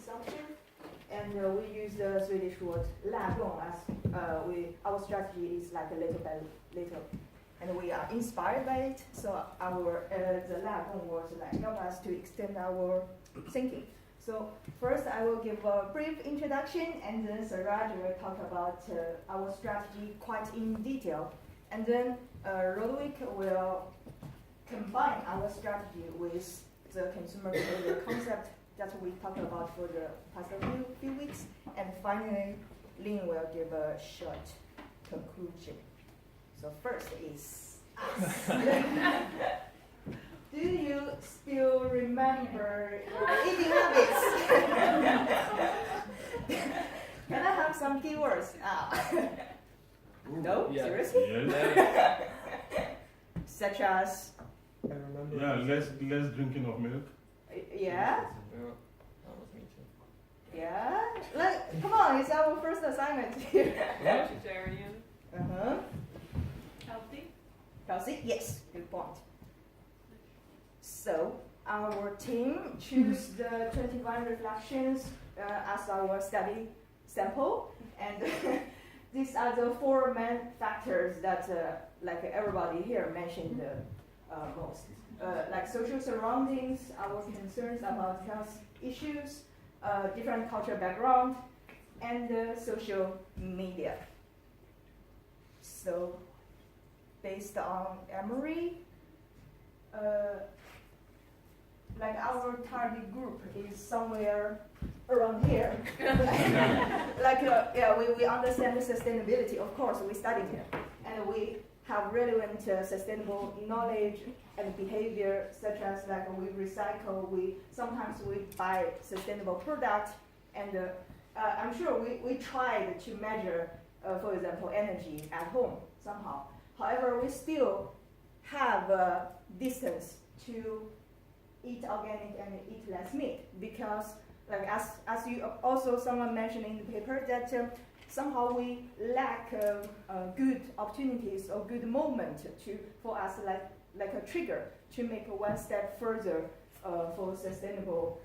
consumption. And we use the Swedish word Lagom as our strategy is like a little by little. And we are inspired by it, so the Lagom words like help us to extend our thinking. So first I will give a brief introduction, and then Siraj will talk about our strategy quite in detail. And then Roderick will combine our strategy with the consumer behavior concept that we talked about for the past few weeks. And finally, Lin will give a short conclusion. So first is us. Do you still remember your eating habits? Can I have some keywords? No? Yeah. Seriously? Yes. Such as? I remember. Yeah, less drinking of milk. Yeah? That was me too. Yeah? Like, come on, it's our first assignment here. Vegetarian. Uh-huh. Healthy. Healthy? Yes, good point. So, our team choose the 21 reflections as our study sample, and these are the 4 main factors that, like everybody here mentioned most. Like social surroundings, our concerns about health issues, different cultural background, and social media. So, based on Emory, like our target group is somewhere around here. Like, we understand the sustainability, of course, we studied here. And we have relevant sustainable knowledge and behavior, such as like we recycle, sometimes we buy sustainable products, and I'm sure we tried to measure, for example, energy at home somehow. However, we still have a distance to eat organic and eat less meat, because like as you also someone mentioned in the paper that somehow we lack good opportunities or good moment for us like a trigger to make one step further for sustainable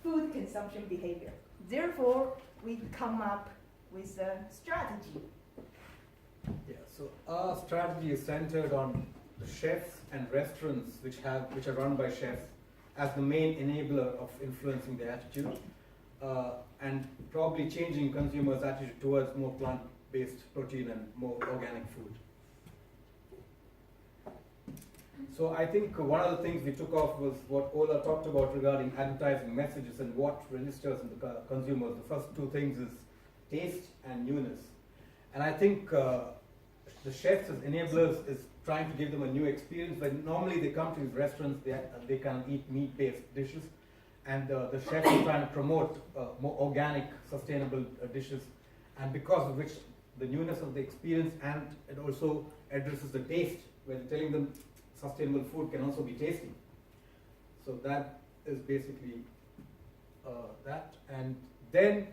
food consumption behavior. Therefore, we come up with a strategy. Yeah, so our strategy is centered on the chefs and restaurants which are run by chefs as the main enabler of influencing their attitude and probably changing consumers' attitude towards more plant-based protein and more organic food. So I think one of the things we took off was what Ola talked about regarding advertising messages and what registers in the consumers. The first 2 things is taste and newness. And I think the chefs as enablers is trying to give them a new experience. When normally they come to these restaurants, they can eat meat-based dishes, and the chef is trying to promote more organic, sustainable dishes, and because of which the newness of the experience, and it also addresses the taste, where they're telling them sustainable food can also be tasty. So that is basically that. And then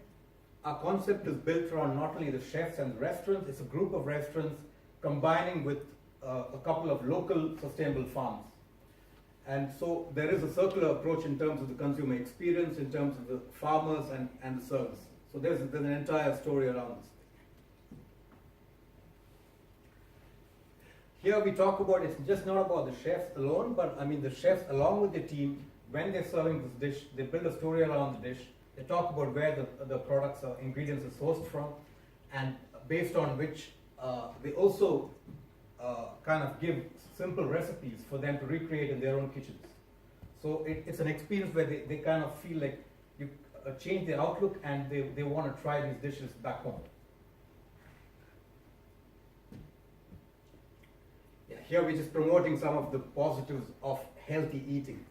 our concept is built around not only the chefs and the restaurants, it's a group of restaurants combining with a couple of local sustainable farms. And so there is a circular approach in terms of the consumer experience, in terms of the farmers and the service. So there's an entire story around this. Here we talk about, it's just not about the chefs alone, but I mean the chefs along with the team, when they're serving this dish, they build a story around the dish. They talk about where the products or ingredients are sourced from, and based on which they also kind of give simple recipes for them to recreate in their own kitchens. So it's an experience where they kind of feel like you change their outlook and they want to try these dishes back home. Yeah, here we're just promoting some of the positives of healthy eating.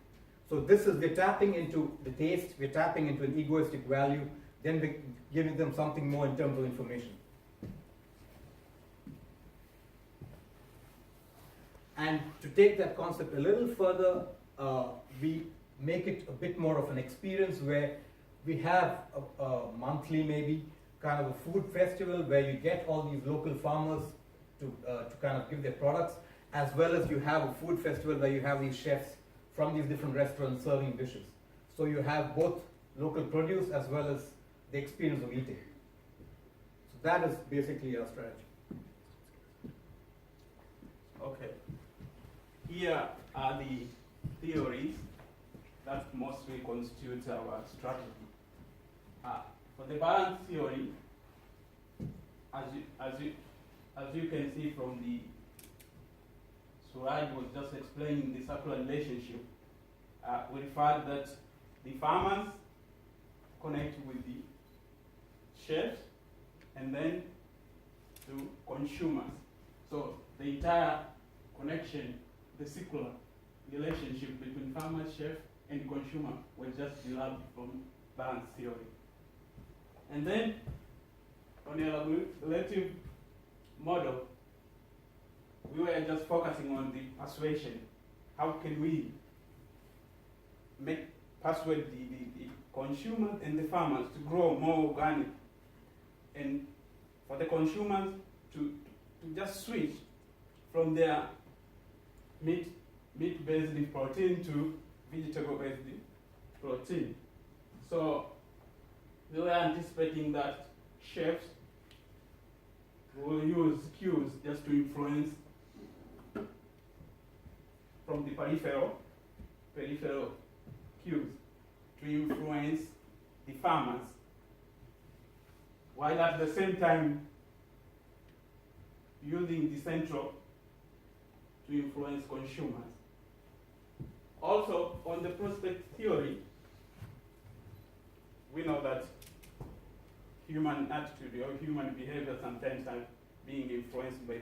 So we're tapping into the taste, we're tapping into an egoistic value, then we're giving them something more in terms of information. And to take that concept a little further, we make it a bit more of an experience where we have a monthly maybe kind of a food festival where you get all these local farmers to kind of give their products, as well as you have a food festival where you have these chefs from these different restaurants serving dishes. So you have both local produce as well as the experience of eating. So that is basically our strategy. Okay. Here are the theories that mostly constitute our strategy. For the balance theory, as you can see from the Suraj was just explaining the circular relationship, we refer that the farmers connect with the chefs and then to consumers. So the entire connection, the circular relationship between farmer, chef, and consumer was just derived from balance theory. And then on the relative model, we were just focusing on the persuasion. How can we persuade the consumers and the farmers to grow more organic, and for the consumers to just switch from their meat-based protein to vegetable-based protein. So we were anticipating that chefs will use cues just to influence from the peripheral cues to influence the farmers, while at the same time using the central to influence consumers. Also, on the prospect theory, we know that human attitude or human behavior sometimes are being influenced by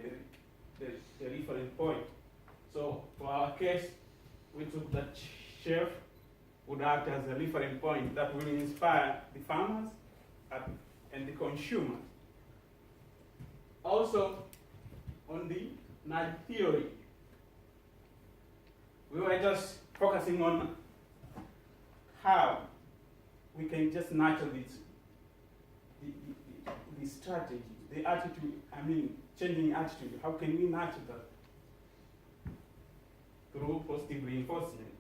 the reference point. So for our case, we took that chef would act as a reference point that will inspire the farmers and the consumers. Also, on the nudge theory, we were just focusing on how we can just nurture the strategy, the attitude, changing attitude. How can we nurture that? Through positive reinforcement,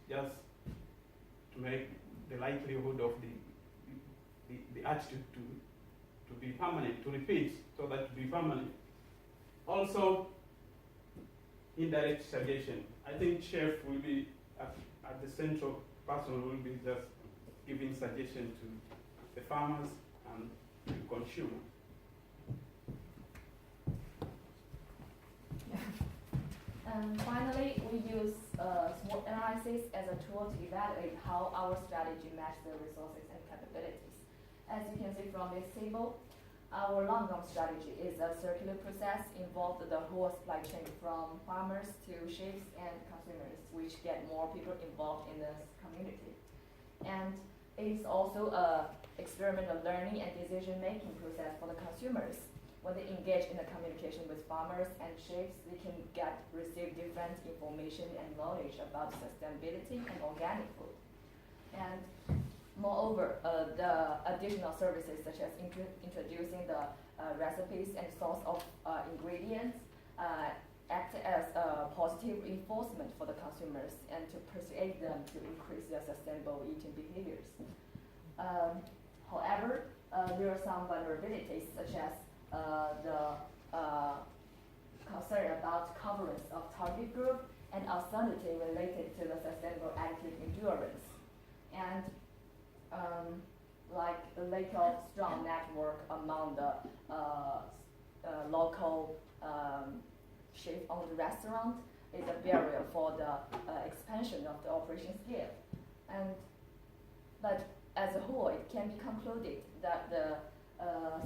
just to make the likelihood of the attitude to be permanent, to repeat, so that to be permanent. Also, indirect suggestion. I think chef will be at the central person will be just giving suggestion to the farmers and the consumer. And finally, we use SWOT analysis as a tool to evaluate how our strategy matches the resources and capabilities. As you can see from this table, our Lagom strategy is a circular process involving the whole supply chain from farmers to chefs and consumers, which get more people involved in this community. And it's also a experimental learning and decision-making process for the consumers. When they engage in the communication with farmers and chefs, they can receive different information and knowledge about sustainability and organic food. And moreover, the additional services such as introducing the recipes and source of ingredients act as a positive reinforcement for the consumers and to persuade them to increase their sustainable eating behaviors. However, there are some vulnerabilities such as the concern about coverage of target group and uncertainty related to the sustainable active endurance. And like the lack of strong network among the local chef-owned restaurant is a barrier for the expansion of the operation scale. But as a whole, it can be concluded that the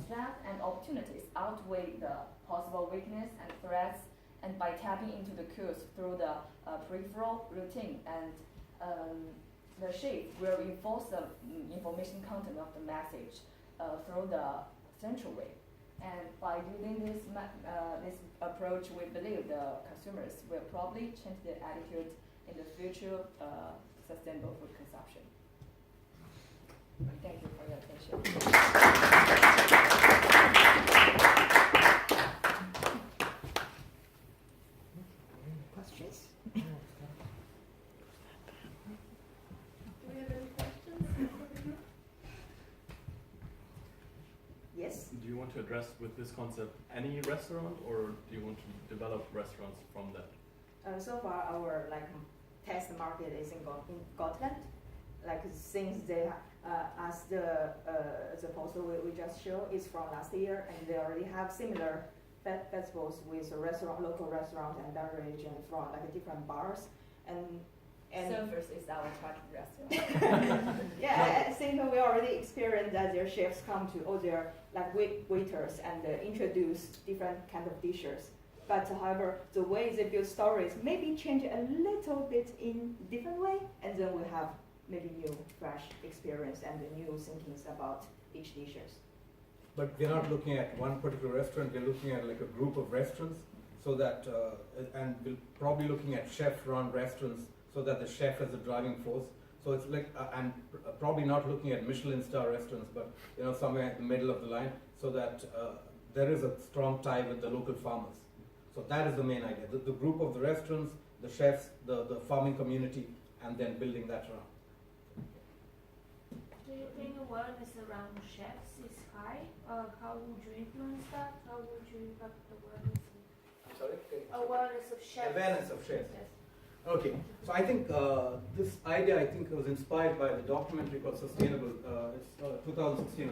strengths and opportunities outweigh the possible weakness and threats, and by tapping into the cues through the peripheral routine and the chef will reinforce the information content of the message through the central way. And by using this approach, we believe the consumers will probably change their attitude in the future sustainable food consumption. Thank you for your attention. Questions? Do we have any questions? to address with this concept any restaurant, or do you want to develop restaurants from that? So far, our test market is in Gotland. Like since they as the poster we just showed is from last year, and they already have similar festivals with a restaurant, local restaurant and beverage, and from different bars and. Surfers is our target restaurant. Yeah, I think we already experienced that their chefs come to all their waiters and introduce different kind of dishes. But however, the way they build stories maybe change a little bit in different way, and then we have maybe new, fresh experience and new thinkings about each dishes. But we're not looking at one particular restaurant, we're looking at like a group of restaurants, so that, and we're probably looking at chef-run restaurants, so that the chef is the driving force. So it's like, and probably not looking at Michelin star restaurants, but somewhere in the middle of the line, so that there is a strong tie with the local farmers. So that is the main idea. The group of the restaurants, the chefs, the farming community, and then building that around. Do you think awareness around chefs is high? How would you influence that? How would you impact awareness? I'm sorry? Awareness of chefs. Awareness of chefs. Yes. Okay, so I think this idea was inspired by the documentary called Sustainable. It's 2016.